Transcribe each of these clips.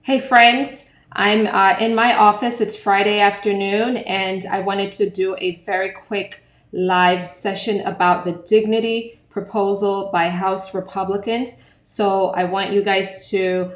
Hey friends, I'm in my office. It's Friday afternoon, and I wanted to do a very quick live session about the dignity proposal by House Republicans. So I want you guys to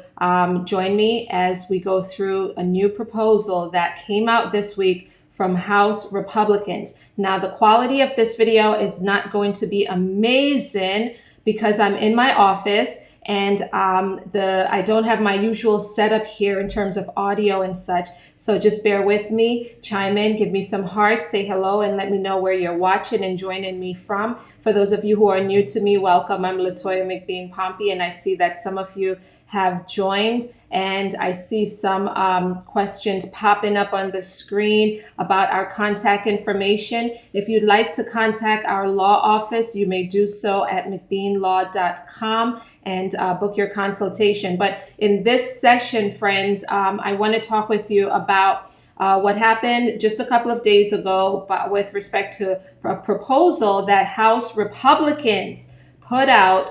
join me as we go through a new proposal that came out this week from House Republicans. Now, the quality of this video is not going to be amazing because I'm in my office and I don't have my usual setup here in terms of audio and such. So just bear with me, chime in, give me some hearts, say hello, and let me know where you're watching and joining me from. For those of you who are new to me, welcome. I'm Latoya McBean Pompey, and I see that some of you have joined, and I see some questions popping up on the screen about our contact information. If you'd like to contact our law office, you may do so at mcbeanlaw.com and book your consultation. But in this session, friends, I want to talk with you about what happened just a couple of days ago with respect to a proposal that House Republicans put out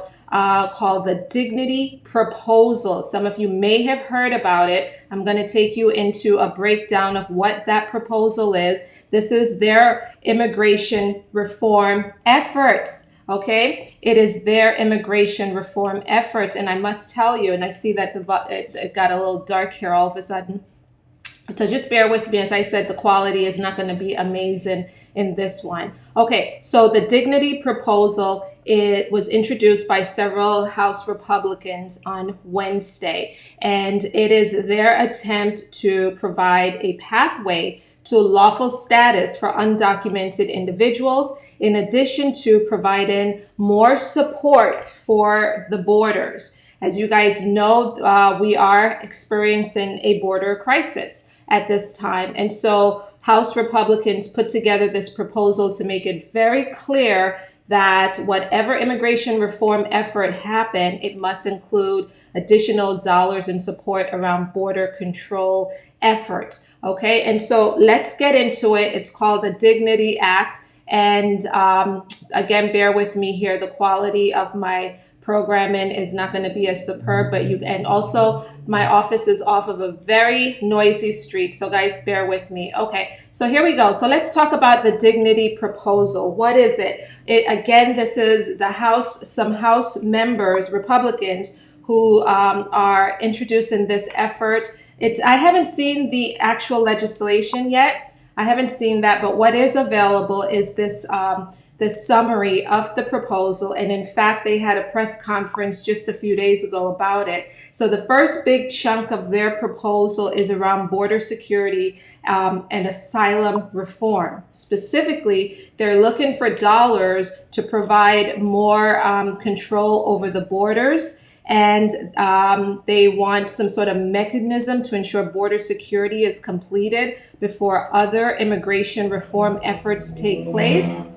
called the Dignity Proposal. Some of you may have heard about it. I'm going to take you into a breakdown of what that proposal is. This is their immigration reform efforts. Okay, it is their immigration reform efforts, and I must tell you, and I see that it got a little dark here all of a sudden. So just bear with me. As I said, the quality is not going to be amazing in this one. Okay, so the dignity proposal, it was introduced by several House Republicans on Wednesday, and it is their attempt to provide a pathway to lawful status for undocumented individuals, in addition to providing more support for the borders. As you guys know, we are experiencing a border crisis at this time. And so House Republicans put together this proposal to make it very clear that whatever immigration reform effort happen, it must include additional dollars in support around border control efforts. Okay, and so let's get into it. It's called the Dignity Act. And again, bear with me here. The quality of my programming is not going to be as superb, but and also my office is off of a very noisy street. So guys, bear with me. Okay, so here we go. So let's talk about the dignity proposal. What is it? Again, this is the House, some House members, Republicans, who are introducing this effort. I haven't seen the actual legislation yet. I haven't seen that, but what is available is this the summary of the proposal. And in fact, they had a press conference just a few days ago about it. So the first big chunk of their proposal is around border security and asylum reform. Specifically, they're looking for dollars to provide more control over the borders. And they want some sort of mechanism to ensure border security is completed before other immigration reform efforts take place.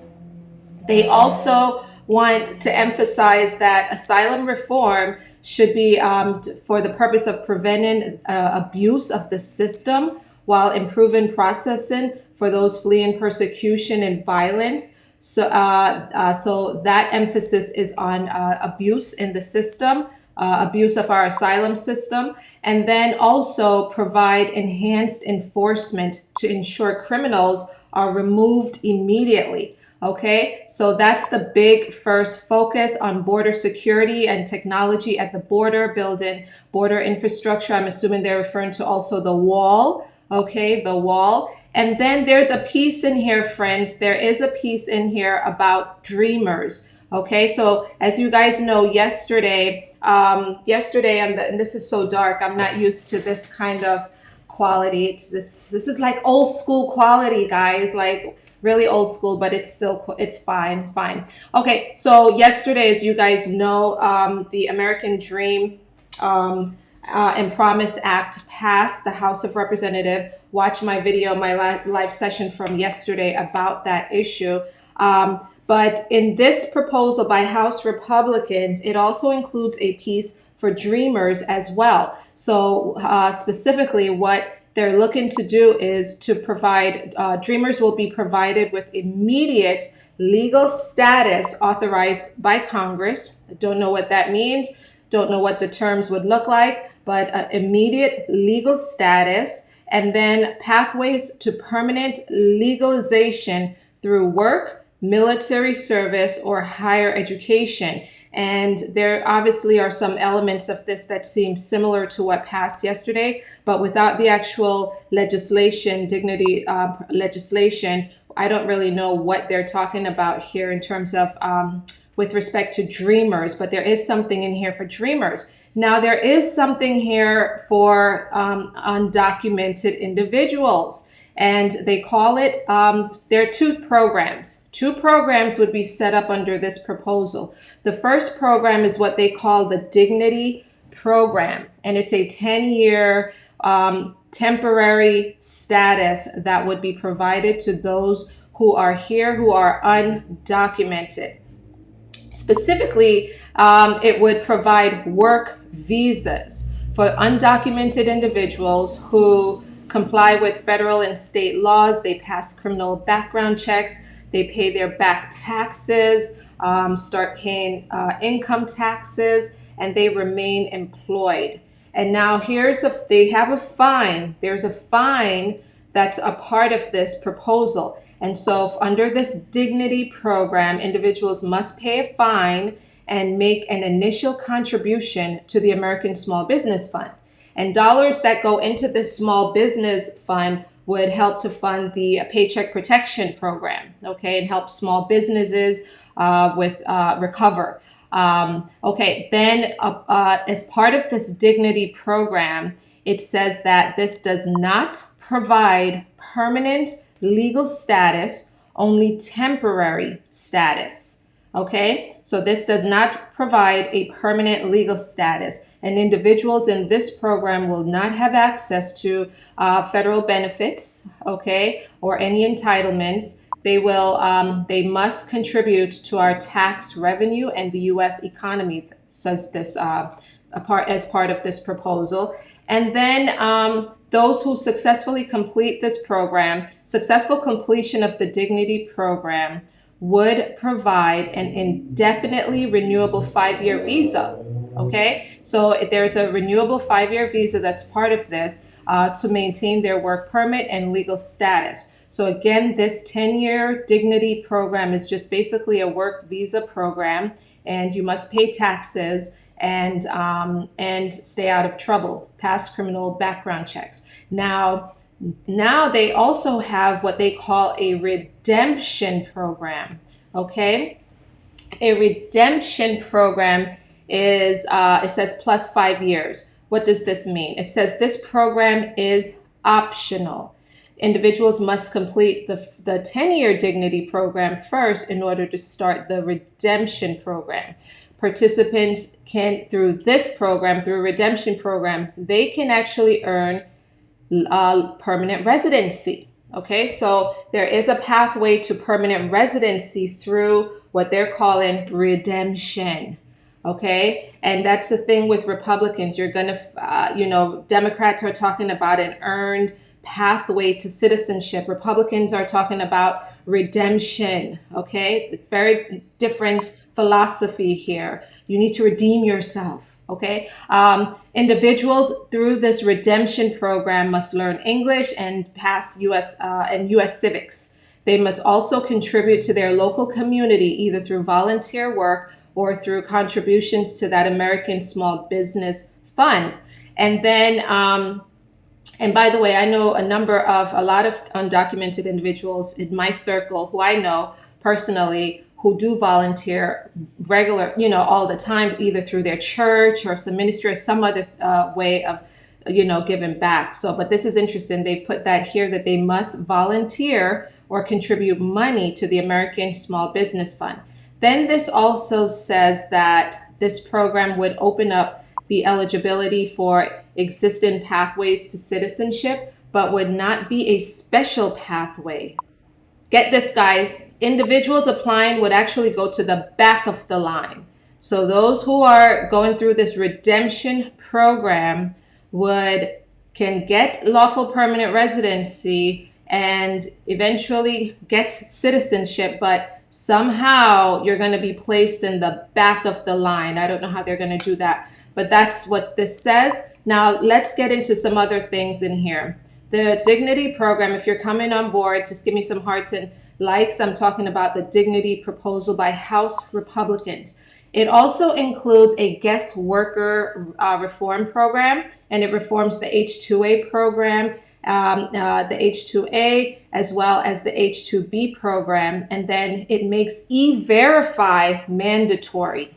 They also want to emphasize that asylum reform should be for the purpose of preventing abuse of the system while improving processing for those fleeing persecution and violence. So that emphasis is on abuse in the system, abuse of our asylum system, and then also provide enhanced enforcement to ensure criminals are removed immediately. Okay, so that's the big first focus on border security and technology at the border, building border infrastructure. I'm assuming they're referring to also the wall. Okay, the wall. And then there's a piece in here, friends. There is a piece in here about dreamers. Okay, so as you guys know, yesterday, and this is so dark. I'm not used to this kind of quality. This is like old school quality, guys. Like really old school, but it's fine. Okay, so yesterday, as you guys know, the American Dream and Promise Act passed the House of Representatives. Watch my video, my live session from yesterday about that issue. But in this proposal by House Republicans, it also includes a piece for dreamers as well. So specifically what they're looking to do is to provide, dreamers will be provided with immediate legal status authorized by Congress. I don't know what that means. Don't know what the terms would look like, but immediate legal status, and then pathways to permanent legalization through work, military service, or higher education. And there obviously are some elements of this that seem similar to what passed yesterday, but without the actual legislation, dignity legislation, I don't really know what they're talking about here in terms of with respect to dreamers, but there is something in here for dreamers. Now, there is something here for undocumented individuals, and they call it, there are two programs. Two programs would be set up under this proposal. The first program is what they call the Dignity Program, and it's a 10-year temporary status that would be provided to those who are here who are undocumented. Specifically, it would provide work visas for undocumented individuals who comply with federal and state laws. They pass criminal background checks, they pay their back taxes, start paying income taxes, and they remain employed. And now they have a fine. There's a fine that's a part of this proposal. And so under this dignity program, individuals must pay a fine and make an initial contribution to the American Small Business Fund. And dollars that go into this small business fund would help to fund the Paycheck Protection Program, okay, and help small businesses with recover. Then as part of this dignity program, it says that this does not provide permanent legal status, only temporary status. Okay, so this does not provide a permanent legal status, and individuals in this program will not have access to federal benefits, okay, or any entitlements. They must contribute to our tax revenue and the U.S. economy, says this as part of this proposal. And then those who successfully complete this program, successful completion of the Dignity Program would provide an indefinitely renewable 5-year visa. Okay, so there's a renewable 5-year visa that's part of this to maintain their work permit and legal status. So again, this 10-year Dignity Program is just basically a work visa program, and you must pay taxes and stay out of trouble, pass criminal background checks. Now they also have what they call a redemption program, okay? A redemption program is, it says plus 5 years. What does this mean? It says this program is optional. Individuals must complete the 10-year Dignity Program first in order to start the redemption program. Participants can, through this program, through a redemption program, they can actually earn permanent residency. Okay, so there is a pathway to permanent residency through what they're calling redemption. Okay, and that's the thing with Republicans. You're going to, Democrats are talking about an earned pathway to citizenship. Republicans are talking about redemption. Okay, very different philosophy here. You need to redeem yourself. Okay, individuals through this redemption program must learn English and pass U.S. civics. They must also contribute to their local community either through volunteer work or through contributions to that American Small Business Fund. And then, and by the way, I know a lot of undocumented individuals in my circle who I know personally who do volunteer all the time, either through their church or some ministry or some other way of, giving back. So, but this is interesting. They put that here that they must volunteer or contribute money to the American Small Business Fund. Then this also says that this program would open up the eligibility for existing pathways to citizenship, but would not be a special pathway. Get this, guys, individuals applying would actually go to the back of the line. So those who are going through this redemption program can get lawful permanent residency and eventually get citizenship, but somehow you're going to be placed in the back of the line. I don't know how they're going to do that. but that's what this says. Now let's get into some other things in here. The Dignity Program, if you're coming on board, just give me some hearts and likes. I'm talking about the Dignity proposal by House Republicans. It also includes a guest worker reform program, and it reforms the H-2A program, the H-2A, as well as the H-2B program, and then it makes E-Verify mandatory.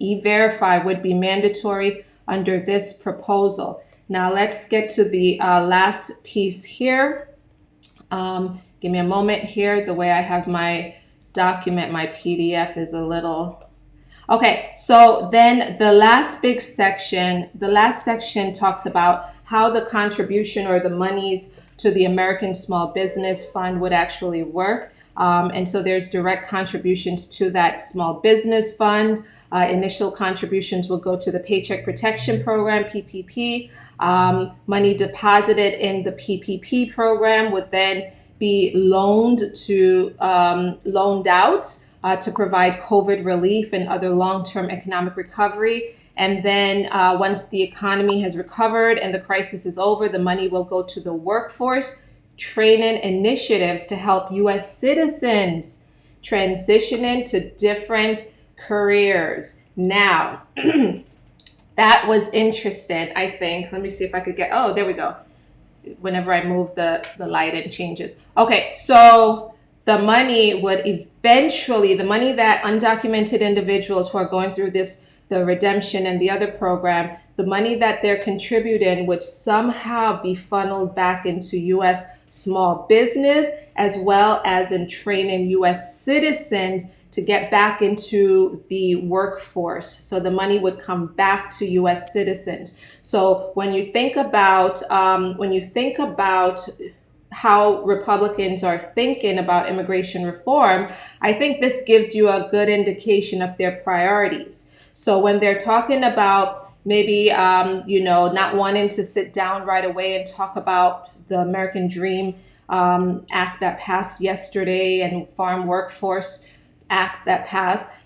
E-Verify would be mandatory under this proposal. Now let's get to the last piece here. Give me a moment here. The way I have my document, my PDF is a little... Okay, so then the last section talks about how the contribution or the monies to the American Small Business Fund would actually work. And so there's direct contributions to that small business fund. Initial contributions will go to the Paycheck Protection Program, PPP. Money deposited in the PPP program would then be loaned out to provide COVID relief and other long-term economic recovery. And then once the economy has recovered and the crisis is over, the money will go to the workforce training initiatives to help U.S. citizens transition into different careers. Now, that was interesting, I think. Let me see if I could get, oh, there we go. Whenever I move the light, it changes. Okay, so the money would eventually, the money that undocumented individuals who are going through this, the redemption and the other program, the money that they're contributing would somehow be funneled back into U.S. small business, as well as in training U.S. citizens to get back into the workforce. So the money would come back to U.S. citizens. So when you think about how Republicans are thinking about immigration reform, I think this gives you a good indication of their priorities. So when they're talking about maybe, not wanting to sit down right away and talk about the American Dream Act that passed yesterday and Farm Workforce Act that passed,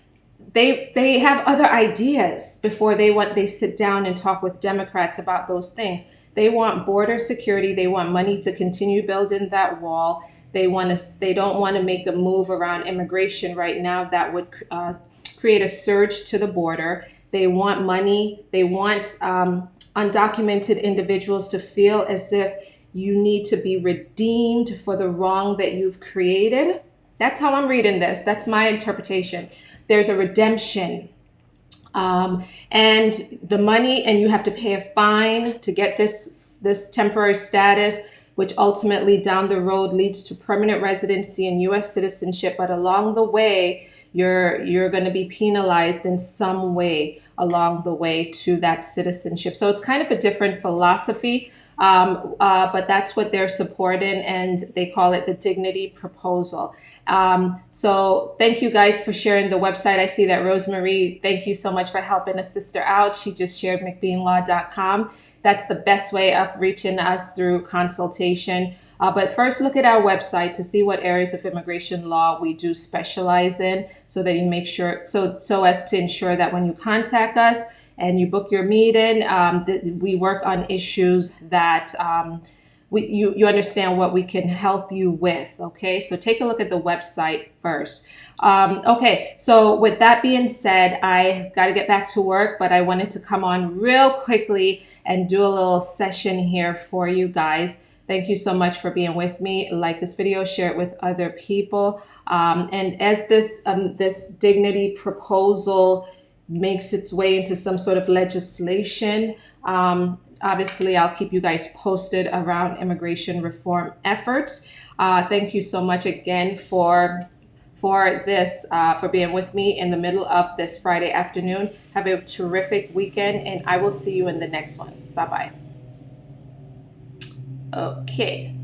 they have other ideas before they sit down and talk with Democrats about those things. They want border security. They want money to continue building that wall. They don't want to make a move around immigration right now that would create a surge to the border. They want money. They want undocumented individuals to feel as if you need to be redeemed for the wrong that you've created. That's how I'm reading this. That's my interpretation. There's a redemption. And the money, and you have to pay a fine to get this temporary status, which ultimately down the road leads to permanent residency and U.S. citizenship. But along the way, you're going to be penalized in some way along the way to that citizenship. So it's kind of a different philosophy, but that's what they're supporting, and they call it the Dignity Proposal. So thank you guys for sharing the website. I see that Rosemary, thank you so much for helping a sister out. She just shared McBeanlaw.com. That's the best way of reaching us through consultation. But first, look at our website to see what areas of immigration law we do specialize in, so that you make sure, so as to ensure that when you contact us and you book your meeting, we work on issues that you understand what we can help you with. Okay, so take a look at the website first. Okay, so with that being said, I've got to get back to work, but I wanted to come on real quickly and do a little session here for you guys. Thank you so much for being with me. Like this video, share it with other people. And as this dignity proposal makes its way into some sort of legislation, obviously I'll keep you guys posted around immigration reform efforts. Thank you so much again for being with me in the middle of this Friday afternoon. Have a terrific weekend, and I will see you in the next one. Bye-bye. Okay.